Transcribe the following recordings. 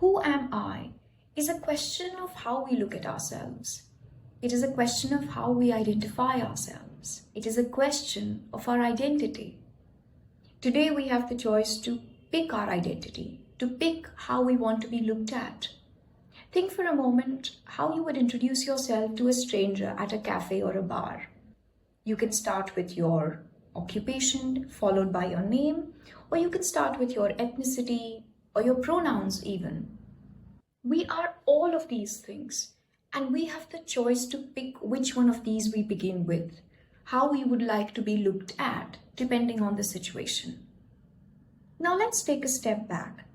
Who am I is a question of how we look at ourselves. It is a question of how we identify ourselves. It is a question of our identity. Today we have the choice to pick our identity, to pick how we want to be looked at. Think for a moment how you would introduce yourself to a stranger at a cafe or a bar. You can start with your occupation, followed by your name, or you can start with your ethnicity or your pronouns even. We are all of these things, and we have the choice to pick which one of these we begin with, how we would like to be looked at, depending on the situation. Now let's take a step back.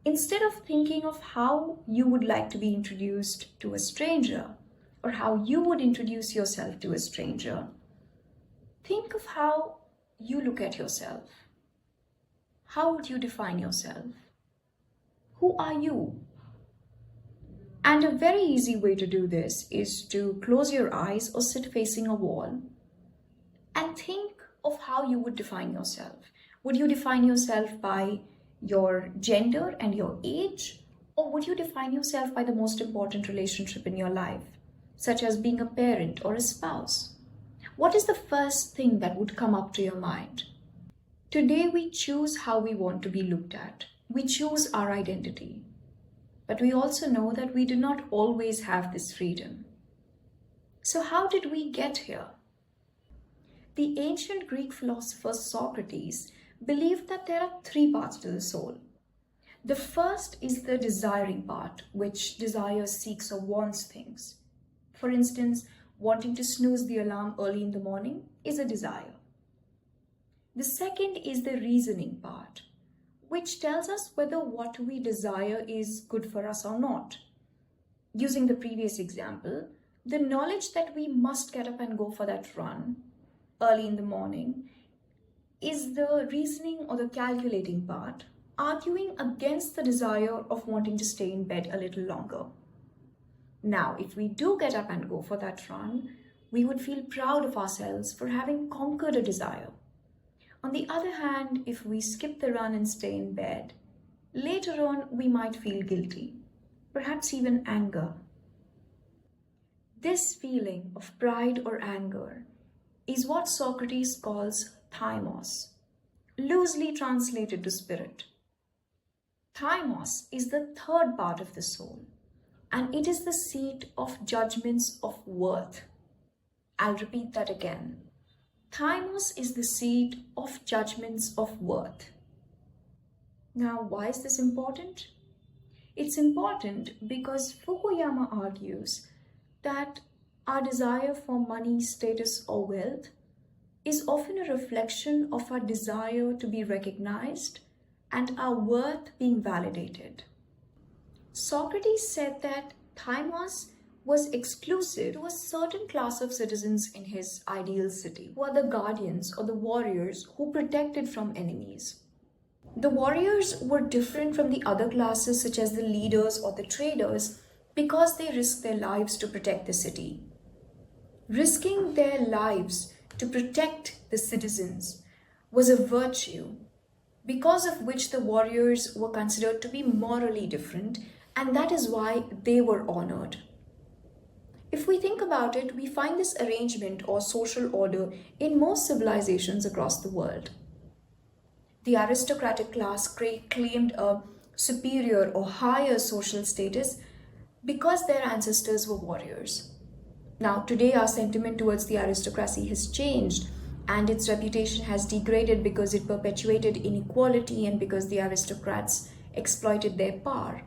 Instead of thinking of how you would like to be introduced to a stranger, or how you would introduce yourself to a stranger, think of how you look at yourself. How would you define yourself? Who are you? And a very easy way to do this is to close your eyes or sit facing a wall and think of how you would define yourself. Would you define yourself by your gender and your age? Or would you define yourself by the most important relationship in your life, such as being a parent or a spouse? What is the first thing that would come up to your mind? Today we choose how we want to be looked at. We choose our identity. But we also know that we do not always have this freedom. So how did we get here? The ancient Greek philosopher Socrates believed that there are three parts to the soul. The first is the desiring part, which desires, seeks, or wants things. For instance, wanting to snooze the alarm early in the morning is a desire. The second is the reasoning part, which tells us whether what we desire is good for us or not. Using the previous example, the knowledge that we must get up and go for that run early in the morning is the reasoning or the calculating part, arguing against the desire of wanting to stay in bed a little longer. Now, if we do get up and go for that run, we would feel proud of ourselves for having conquered a desire. On the other hand, if we skip the run and stay in bed, later on we might feel guilty, perhaps even anger. This feeling of pride or anger is what Socrates calls Thymos, loosely translated to spirit. Thymos is the third part of the soul, and it is the seat of judgments of worth. I'll repeat that again. Thymos is the seat of judgments of worth. Now, why is this important? It's important because Fukuyama argues that our desire for money, status, or wealth is often a reflection of our desire to be recognized and our worth being validated. Socrates said that Thymos was exclusive to a certain class of citizens in his ideal city, who are the guardians or the warriors who protected from enemies. The warriors were different from the other classes such as the leaders or the traders because they risked their lives to protect the city. Risking their lives to protect the citizens was a virtue because of which the warriors were considered to be morally different, and that is why they were honored. If we think about it, we find this arrangement or social order in most civilizations across the world. The aristocratic class claimed a superior or higher social status because their ancestors were warriors. Now, today our sentiment towards the aristocracy has changed and its reputation has degraded because it perpetuated inequality and because the aristocrats exploited their power.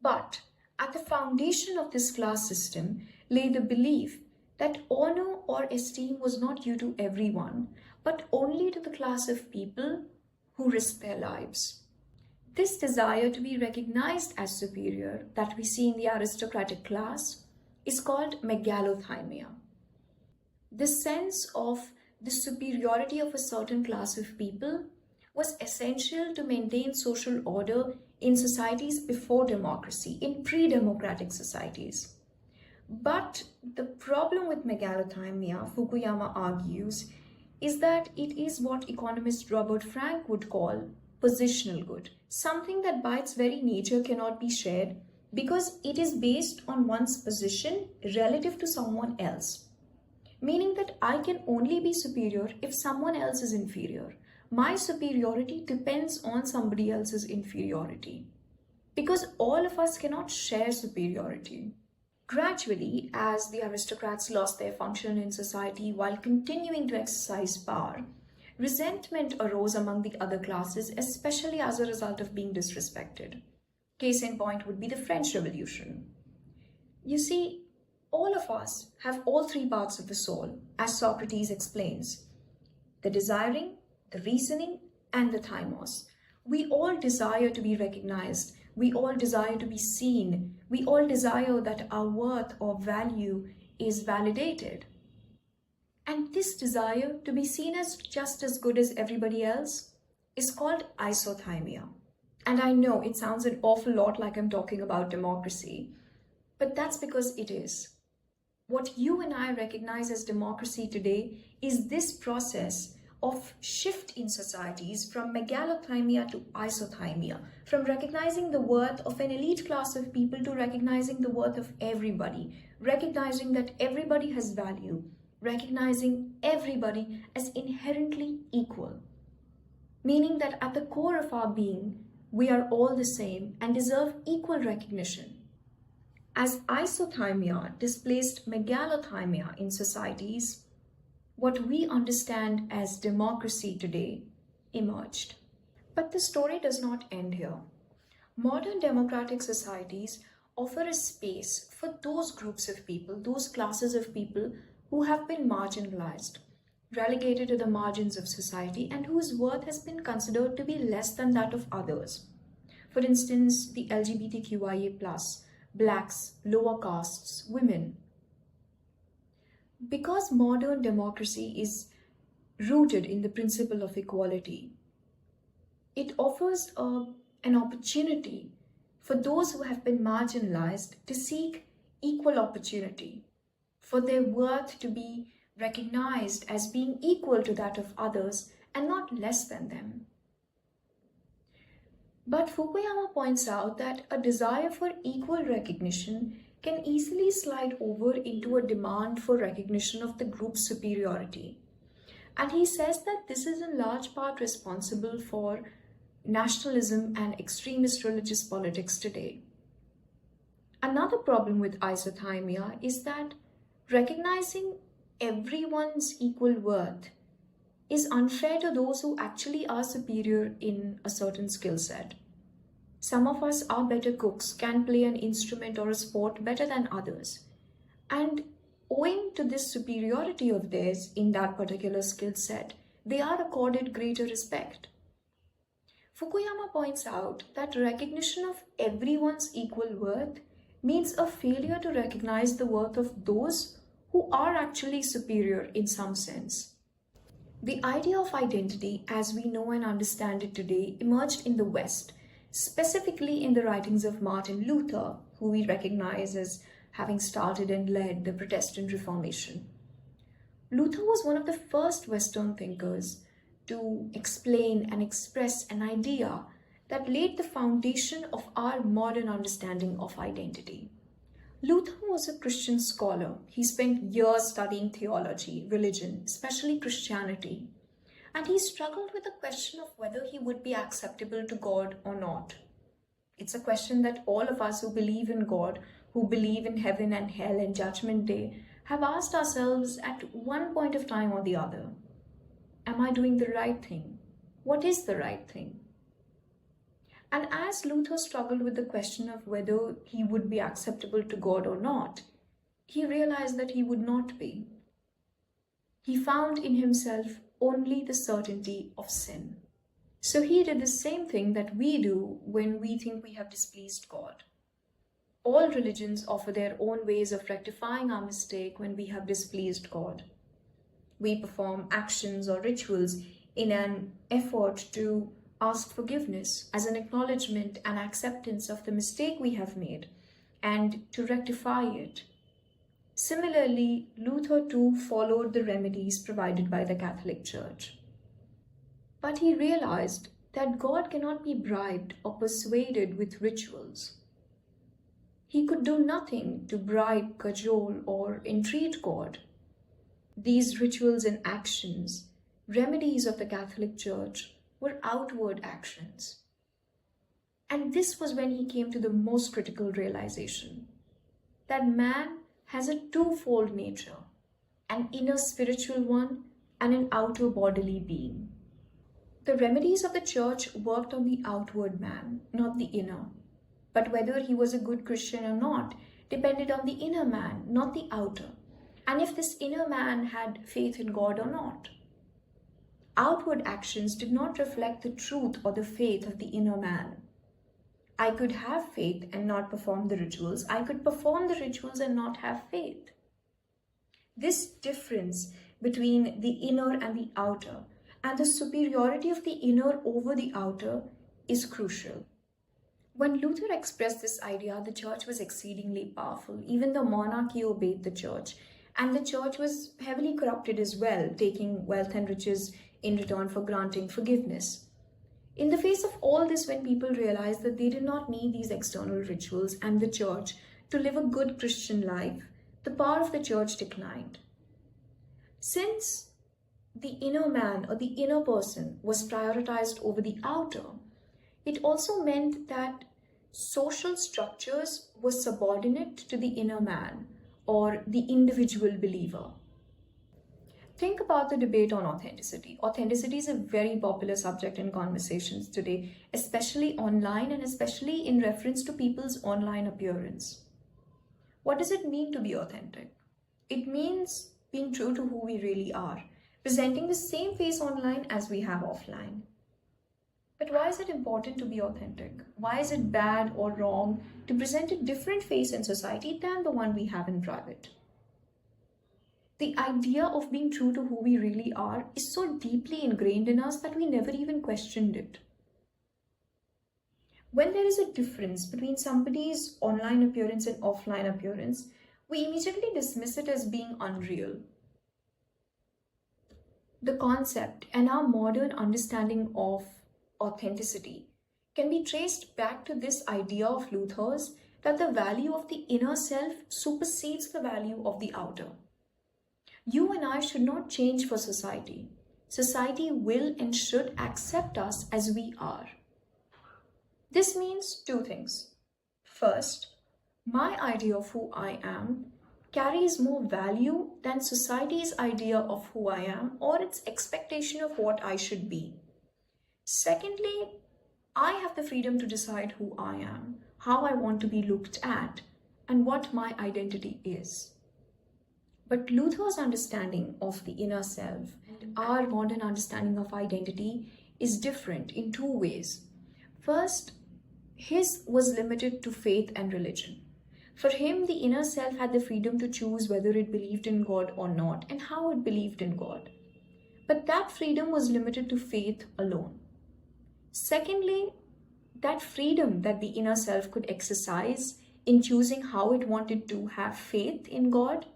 But at the foundation of this class system lay the belief that honor or esteem was not due to everyone, but only to the class of people who risk their lives. This desire to be recognized as superior that we see in the aristocratic class is called megalothymia. The sense of the superiority of a certain class of people was essential to maintain social order in societies before democracy, in pre-democratic societies. But the problem with megalothymia, Fukuyama argues, is that it is what economist Robert Frank would call positional good. something that by its very nature cannot be shared because it is based on one's position relative to someone else. Meaning that I can only be superior if someone else is inferior. My superiority depends on somebody else's inferiority. Because all of us cannot share superiority. Gradually, as the aristocrats lost their function in society while continuing to exercise power, resentment arose among the other classes, especially as a result of being disrespected. Case in point would be the French Revolution. You see, all of us have all three parts of the soul, as Socrates explains: the desiring, the reasoning, and the thymos. We all desire to be recognized. We all desire to be seen. We all desire that our worth or value is validated. And this desire to be seen as just as good as everybody else is called isothymia. And I know it sounds an awful lot like I'm talking about democracy, but that's because it is. What you and I recognize as democracy today is this process of shift in societies from megalothymia to isothymia, from recognizing the worth of an elite class of people to recognizing the worth of everybody, recognizing that everybody has value, recognizing everybody as inherently equal, meaning that at the core of our being, we are all the same and deserve equal recognition. As isothymia displaced megalothymia in societies, what we understand as democracy today emerged. But the story does not end here. Modern democratic societies offer a space for those groups of people, those classes of people who have been marginalized, relegated to the margins of society, and whose worth has been considered to be less than that of others. For instance, the LGBTQIA+, blacks, lower castes, women. Because modern democracy is rooted in the principle of equality, it offers an opportunity for those who have been marginalized to seek equal opportunity, for their worth to be recognized as being equal to that of others and not less than them. But Fukuyama points out that a desire for equal recognition can easily slide over into a demand for recognition of the group's superiority. And he says that this is in large part responsible for nationalism and extremist religious politics today. Another problem with isothymia is that recognizing everyone's equal worth is unfair to those who actually are superior in a certain skill set. Some of us are better cooks, can play an instrument or a sport better than others. And owing to this superiority of theirs in that particular skill set, they are accorded greater respect. Fukuyama points out that recognition of everyone's equal worth means a failure to recognize the worth of those who are actually superior in some sense. The idea of identity as we know and understand it today emerged in the West, specifically in the writings of Martin Luther, who we recognize as having started and led the Protestant Reformation. Luther was one of the first Western thinkers to explain and express an idea that laid the foundation of our modern understanding of identity. Luther was a Christian scholar. He spent years studying theology, religion, especially Christianity, and he struggled with the question of whether he would be acceptable to God or not. It's a question that all of us who believe in God, who believe in heaven and hell and judgment day, have asked ourselves at one point of time or the other. Am I doing the right thing? What is the right thing? And as Luther struggled with the question of whether he would be acceptable to God or not, he realized that he would not be. He found in himself only the certainty of sin. So he did the same thing that we do when we think we have displeased God. All religions offer their own ways of rectifying our mistake when we have displeased God. We perform actions or rituals in an effort to ask forgiveness as an acknowledgement and acceptance of the mistake we have made and to rectify it. Similarly, Luther too followed the remedies provided by the Catholic Church. But he realized that God cannot be bribed or persuaded with rituals. He could do nothing to bribe, cajole, or entreat God. These rituals and actions, remedies of the Catholic Church, were outward actions. And this was when he came to the most critical realization that man has a twofold nature, an inner spiritual one and an outer bodily being. The remedies of the church worked on the outward man, not the inner. But whether he was a good Christian or not depended on the inner man, not the outer, and if this inner man had faith in God or not. Outward actions did not reflect the truth or the faith of the inner man. I could have faith and not perform the rituals. I could perform the rituals and not have faith. This difference between the inner and the outer, and the superiority of the inner over the outer, is crucial. When Luther expressed this idea, the church was exceedingly powerful. Even the monarchy obeyed the church, and the church was heavily corrupted as well, taking wealth and riches in return for granting forgiveness. In the face of all this, when people realized that they did not need these external rituals and the church to live a good Christian life, the power of the church declined. Since the inner man or the inner person was prioritized over the outer, it also meant that social structures were subordinate to the inner man or the individual believer. Think about the debate on authenticity. Authenticity is a very popular subject in conversations today, especially online and especially in reference to people's online appearance. What does it mean to be authentic? It means being true to who we really are, presenting the same face online as we have offline. But why is it important to be authentic? Why is it bad or wrong to present a different face in society than the one we have in private? The idea of being true to who we really are is so deeply ingrained in us that we never even questioned it. When there is a difference between somebody's online appearance and offline appearance, we immediately dismiss it as being unreal. The concept and our modern understanding of authenticity can be traced back to this idea of Luther's that the value of the inner self supersedes the value of the outer. You and I should not change for society. Society will and should accept us as we are. This means two things. First, my idea of who I am carries more value than society's idea of who I am or its expectation of what I should be. Secondly, I have the freedom to decide who I am, how I want to be looked at, and what my identity is. But Luther's understanding of the inner self and our modern understanding of identity is different in two ways. First, his was limited to faith and religion. For him, the inner self had the freedom to choose whether it believed in God or not and how it believed in God. But that freedom was limited to faith alone. Secondly, that freedom that the inner self could exercise in choosing how it wanted to have faith in God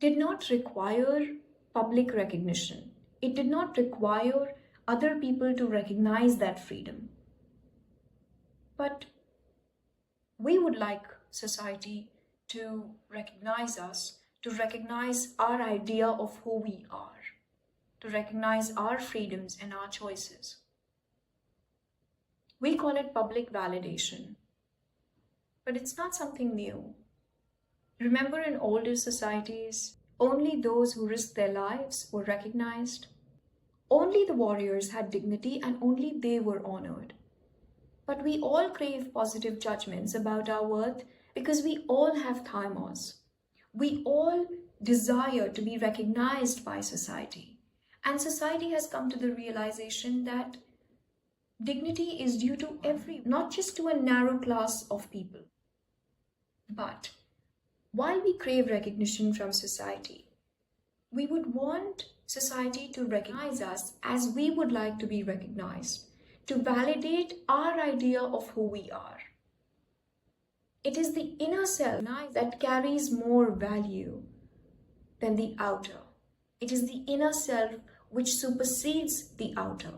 did not require public recognition. It did not require other people to recognize that freedom. But we would like society to recognize us, to recognize our idea of who we are, to recognize our freedoms and our choices. We call it public validation, but it's not something new. Remember, in older societies, only those who risked their lives were recognized. Only the warriors had dignity and only they were honored. But we all crave positive judgments about our worth because we all have Thymos. We all desire to be recognized by society. And society has come to the realization that dignity is due to everyone, not just to a narrow class of people. But while we crave recognition from society, we would want society to recognize us as we would like to be recognized, to validate our idea of who we are. It is the inner self that carries more value than the outer. It is the inner self which supersedes the outer.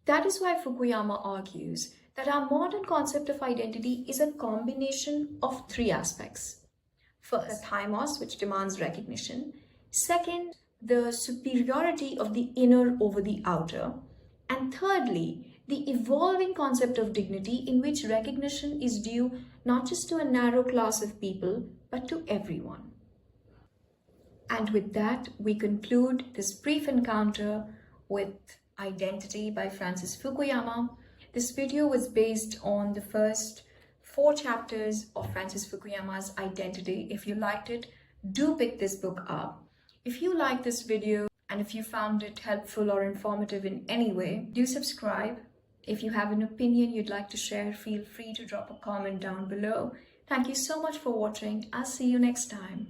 That is why Fukuyama argues that our modern concept of identity is a combination of three aspects. First, the thymos, which demands recognition. Second, the superiority of the inner over the outer. And thirdly, the evolving concept of dignity, in which recognition is due not just to a narrow class of people, but to everyone. And with that, we conclude this brief encounter with Identity by Francis Fukuyama. This video was based on the first 4 chapters of Francis Fukuyama's Identity. If you liked it, do pick this book up. If you like this video and if you found it helpful or informative in any way, do subscribe. If you have an opinion you'd like to share, feel free to drop a comment down below. Thank you so much for watching. I'll see you next time.